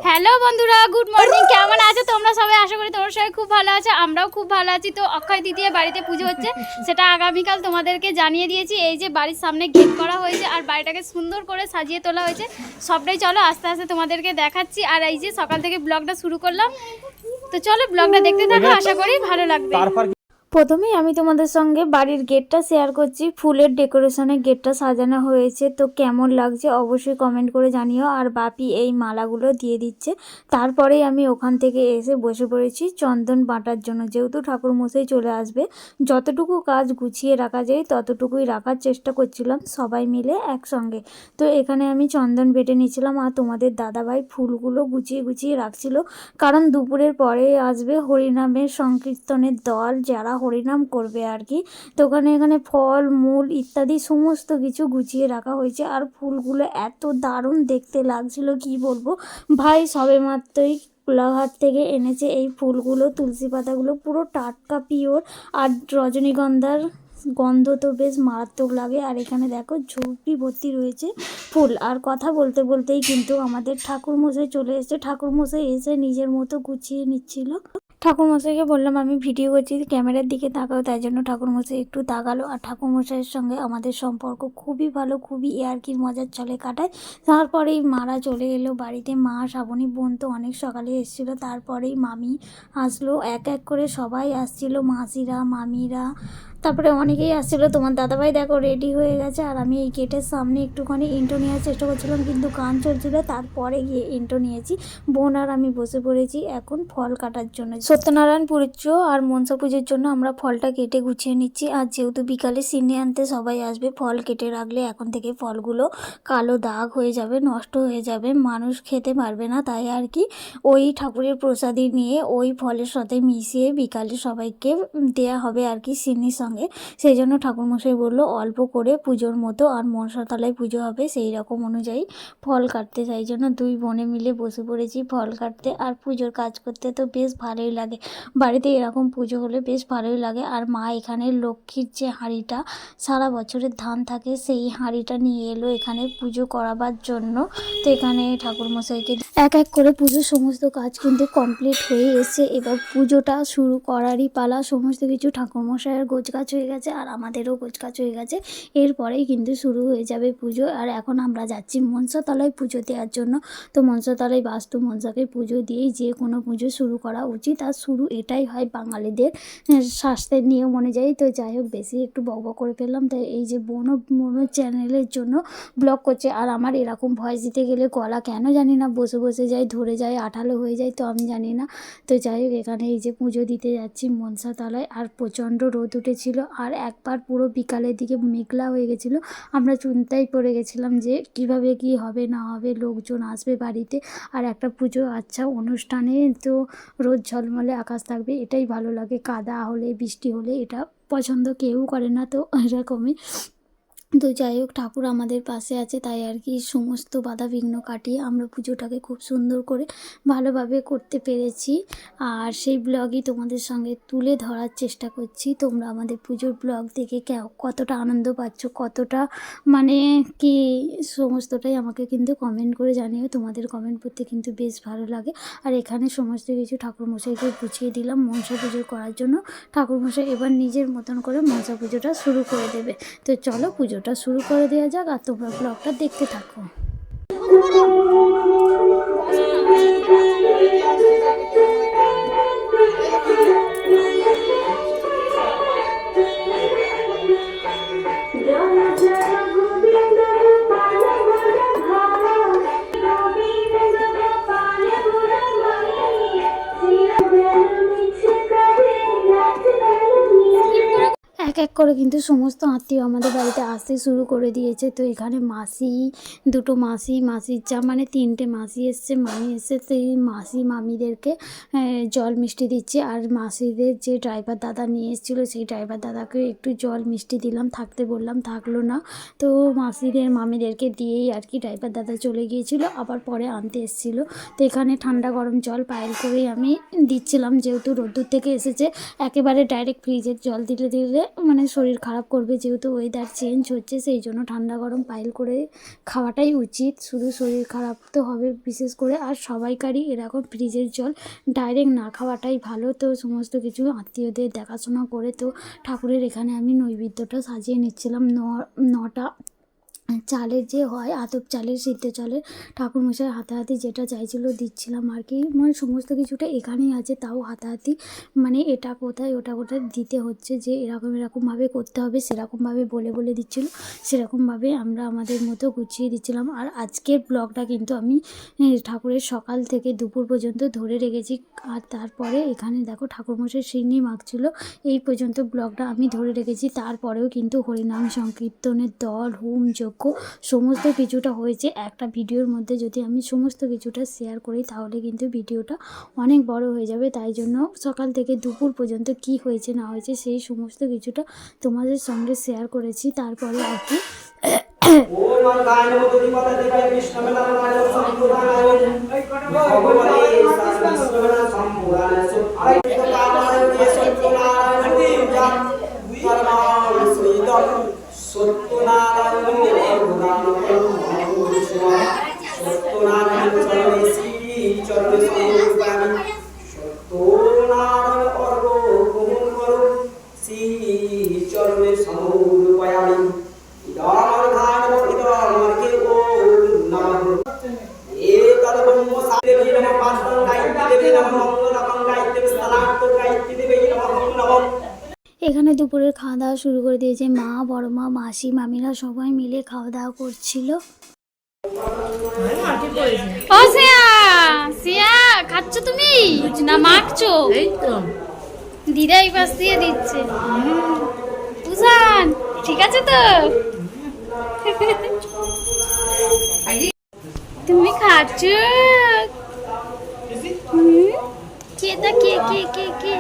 Hello বন্ধুরা, good morning. কেমন আছো তোমরা সবাই? আশা করি তোমরা সবাই খুব ভালো আছো, আমরাও খুব ভালো আছি। তো অক্ষয় তৃতীয়া বাড়িতে পুজো হচ্ছে, সেটা আগামীকাল তোমাদেরকে জানিয়ে দিয়েছি। এই যে বাড়ির সামনে গেট করা হয়েছে আর বাড়িটাকে সুন্দর করে সাজিয়ে তোলা হয়েছে। সবটাই চলো আস্তে আস্তে তোমাদেরকে দেখাচ্ছি। আর এই যে সকাল থেকে ব্লগটা শুরু করলাম, তো চলো ব্লগটা দেখতে থাকো, আশা করি ভালো লাগবে। প্রথমেই আমি তোমাদের সঙ্গে বাড়ির গেটটা শেয়ার করছি। ফুলের ডেকোরেশনে গেটটা সাজানো হয়েছে, তো কেমন লাগছে অবশ্যই কমেন্ট করে জানিও। আর বাপি এই মালাগুলো দিয়ে দিচ্ছে। তারপরেই আমি ওখান থেকে এসে বসে পড়েছি চন্দন বাটার জন্য, যেহেতু ঠাকুরমশাই চলে আসবে। যতটুকু কাজ গুছিয়ে রাখা যায় ততটুকুই রাখার চেষ্টা করছিলাম সবাই মিলে একসঙ্গে। তো এখানে আমি চন্দন বেটে নিয়েছিলাম আর তোমাদের দাদাভাই ফুলগুলো গুছিয়ে গুছিয়ে রাখছিল, কারণ দুপুরের পরে আসবে হরিনামের সংকীর্তনের দল, যারা হরিনাম করবে আর কি। তো এখানে ফল মূল ইত্যাদি সমস্ত কিছু গুছিয়ে রাখা হয়েছে। আর ফুলগুলো এত দারুণ দেখতে লাগছিল কি বলবো। ভাই সবে মাত্রই কোলাঘাট থেকে এনেছে এই ফুলগুলো, তুলসী পাতাগুলো পুরো টাটকা পিওর। আর রজনীগন্ধার গন্ধ তো বেশ মারাত্মক লাগে। আর এখানে দেখো ঝুড়ি ভর্তি রয়েছে ফুল। আর কথা বলতে বলতেই কিন্তু আমাদের ঠাকুরমশাই চলে এসেছে। ঠাকুরমশাই এসে নিজের মতো গুছিয়ে নিচ্ছিল। ঠাকুরমশাইকে বললাম আমি ভিডিও করছি, ক্যামেরার দিকে তাকাও, তাই জন্য ঠাকুরমশাই একটু তাকালো। আর ঠাকুরমশাইয়ের সঙ্গে আমাদের সম্পর্ক খুবই ভালো, খুবই ইয়ার্কির মজার চলে কাটায়। তারপরেই মারা চলে এলো বাড়িতে। মা, শ্রাবণী বোন তো অনেক সকালে এসেছিলো। তারপরেই মামি আসলো, এক এক করে সবাই আসছিল, মাসিরা, মামিরা, তারপরে অনেকেই আসছিলো। তোমার দাদাভাই দেখো রেডি হয়ে গেছে। আর আমি এই গেটের সামনে একটুখানি ইন্টো নেওয়ার চেষ্টা করছিলাম, কিন্তু গান চলছিল, তারপরে গিয়ে ইন্টো নিয়েছি। বোন আর আমি বসে পড়েছি এখন ফল কাটার জন্য। সত্যনারায়ণ পুজো আর মনসা পুজোর জন্য আমরা ফলটা কেটে গুছিয়ে নিচ্ছি। আর যেহেতু বিকালে সিনে আনতে সবাই আসবে, ফল কেটে রাখলে এখন থেকে ফলগুলো কালো দাগ হয়ে যাবে, নষ্ট হয়ে যাবে, মানুষ খেতে পারবে না। তাই আর কি ওই ঠাকুরের প্রসাদি নিয়ে ওই ফলের সাথে মিশিয়ে বিকালে সবাইকে দেয়া হবে আর কি সিনির সঙ্গে। সেই জন্য ঠাকুরমশাই বললো অল্প করে পুজোর মতো, আর মনসাতলায় পুজো হবে সেই রকম অনুযায়ী ফল কাটতে। তাই জন্য দুই বোনে মিলে বসে পড়েছি ফল কাটতে। আর পুজোর কাজ করতে তো বেশ ভালোই লাগে, বাড়িতে এরকম পুজো হলে বেশ ভালোই লাগে। আর মা এখানে লক্ষ্মীর যে হাঁড়িটা সারা বছরের ধান থাকে, সেই হাঁড়িটা নিয়ে এলো এখানে পুজো করাবার জন্য। তো এখানে ঠাকুরমশাইকে এক এক করে পুজোর সমস্ত কাজ কিন্তু কমপ্লিট হয়ে এসছে। এবার পুজোটা শুরু করারই পালা। সমস্ত কিছু ঠাকুরমশাইয়ের গোছগাছ হয়ে গেছে আর আমাদেরও গোছগাছ হয়ে গেছে। এরপরেই কিন্তু শুরু হয়ে যাবে পুজো। আর এখন আমরা যাচ্ছি মনসাতলায় পুজো দেওয়ার জন্য। তো মনসাতলায় বাস্তু মনসাকে পুজো দিয়েই যে কোনো পুজো শুরু করা উচিত। আর শুরু এটাই হয় বাঙালিদের শাস্ত্রের নিয়ম অনুযায়ী। তো যাই হোক, বেশি একটু বকবক করে ফেললাম। তাই এই যে বোনো চ্যানেলের জন্য ব্লগ করছে। আর আমার এরকম ভয়েস দিতে গেলে গলা কেন জানি না বসে বসে যায়, ধরে যায়, আঠালো হয়ে যায়, তো আমি জানি না। তো যাই হোক, এখানে এই যে পুজো দিতে যাচ্ছি মনসাতলায়। আর প্রচণ্ড রোদ উঠেছিল আর একবার পুরো বিকালের দিকে মেঘলা হয়ে গেছিলো। আমরা চিন্তায় পড়ে গেছিলাম যে কিভাবে কি হবে না হবে, লোকজন আসবে বাড়িতে। আর একটা পুজো আচ্ছা অনুষ্ঠানে তো রোদ ঝলমলে আকাশ থাকবে, এটাই ভালো লাগে। কাদা হলে, বৃষ্টি হলে এটা পছন্দ কেউ করে না, তো এরকমই। তো যাই হোক, ঠাকুর আমাদের পাশে আছে, তাই আর কি সমস্ত বাধা বিঘ্ন কাটিয়ে আমরা পুজোটাকে খুব সুন্দর করে ভালোভাবে করতে পেরেছি। আর সেই ব্লগই তোমাদের সঙ্গে তুলে ধরার চেষ্টা করছি। তোমরা আমাদের পুজোর ব্লগ দেখে কতটা আনন্দ পাচ্ছ, কতটা মানে কি সমস্তটাই আমাকে কিন্তু কমেন্ট করে জানিও। তোমাদের কমেন্ট পড়তে কিন্তু বেশ ভালো লাগে। আর এখানে সমস্ত কিছু ঠাকুরমশাইকে গুছিয়ে দিলাম মনসা পুজো করার জন্য। ঠাকুরমশাই এবার নিজের মতন করে মনসা পুজোটা শুরু করে দেবে। তো চলো পুজোটা শুরু করে দেওয়া যাক, আর তোমরা ব্লগটা দেখতে থাকো। এক এক করে কিন্তু সমস্ত আত্মীয় আমাদের বাড়িতে আসতে শুরু করে দিয়েছে। তো এখানে মাসি, দুটো মাসি, মাসির যা মানে তিনটে মাসি এসছে, মামি এসছে। তো এই মাসি মামিদেরকে জল মিষ্টি দিচ্ছে। আর মাসিদের যে ড্রাইভার দাদা নিয়ে এসেছিলো সেই ড্রাইভার দাদাকে একটু জল মিষ্টি দিলাম, থাকতে বললাম, থাকলো না। তো মাসিদের মামিদেরকে দিয়েই আর কি ড্রাইভার দাদা চলে গিয়েছিল, আবার পরে আনতে এসেছিলো। তো এখানে ঠান্ডা গরম জল পায়েল করেই আমি দিচ্ছিলাম, যেহেতু রোদ্দুর থেকে এসেছে। একেবারে ডাইরেক্ট ফ্রিজের জল দিলে মানে মানে শরীর খারাপ করবে, যেহেতু ওয়েদার চেঞ্জ হচ্ছে সেই জন্য ঠান্ডা গরম পাইল করে খাওয়াটাই উচিত। শুধু শরীর খারাপ তো হবে বিশেষ করে, আর সবাইকারই এরকম ফ্রিজের জল ডাইরেক্ট না খাওয়াটাই ভালো। তো সমস্ত কিছু আত্মীয়দের দেখাশোনা করে তো ঠাকুরের এখানে আমি নৈবেদ্যটা সাজিয়ে নিচ্ছিলাম। নটা চালের যে হয় আতপ চালের, সিদ্ধ চালের, ঠাকুরমশাই হাতাহাতি যেটা চাইছিল দিচ্ছিলাম আর কি। মানে সমস্ত কিছুটা এখানেই আছে, তাও হাতাহাতি মানে এটা কোথায় ওটা কোথায় দিতে হচ্ছে, যে এরকমভাবে করতে হবে সেরকমভাবে বলে দিচ্ছিলো, সেরকমভাবে আমরা আমাদের মতো গুছিয়ে দিচ্ছিলাম। আর আজকের ব্লগটা কিন্তু আমি ঠাকুরের সকাল থেকে দুপুর পর্যন্ত ধরে রেখেছি। আর তারপরে এখানে দেখো ঠাকুরমশাই সিন্নি মাখছিল, এই পর্যন্ত ব্লগটা আমি ধরে রেখেছি। তারপরেও কিন্তু হরিনাম সংকীর্তনের দল, হোম যজ্ঞ সমস্ত কিছুটা হয়েছে একটা ভিডিওর মধ্যে। যদি আমি সমস্ত কিছুটা শেয়ার করি তাহলে কিন্তু ভিডিওটা অনেক বড় হয়ে যাবে, তাই জন্য সকাল থেকে দুপুর পর্যন্ত কি হয়েছে না হয়েছে সেই সমস্ত কিছুটা তোমাদের সঙ্গে শেয়ার করেছি। তারপরে আর কি এখানে দুপুরের খাওয়া দাওয়া শুরু করে দিয়েছে। মা, বড় মা, মাসি, মামিরা সবাই মিলে খাওয়া দাওয়া করছিল। ও সিয়া, সিয়া খাচ্ছ তুমি না মাখছো? এই তো দিদা এই পাশ দিয়ে দিচ্ছে। উসান ঠিক আছে তো? তুমি খাচ্ছ? কে তা কে কে কে কে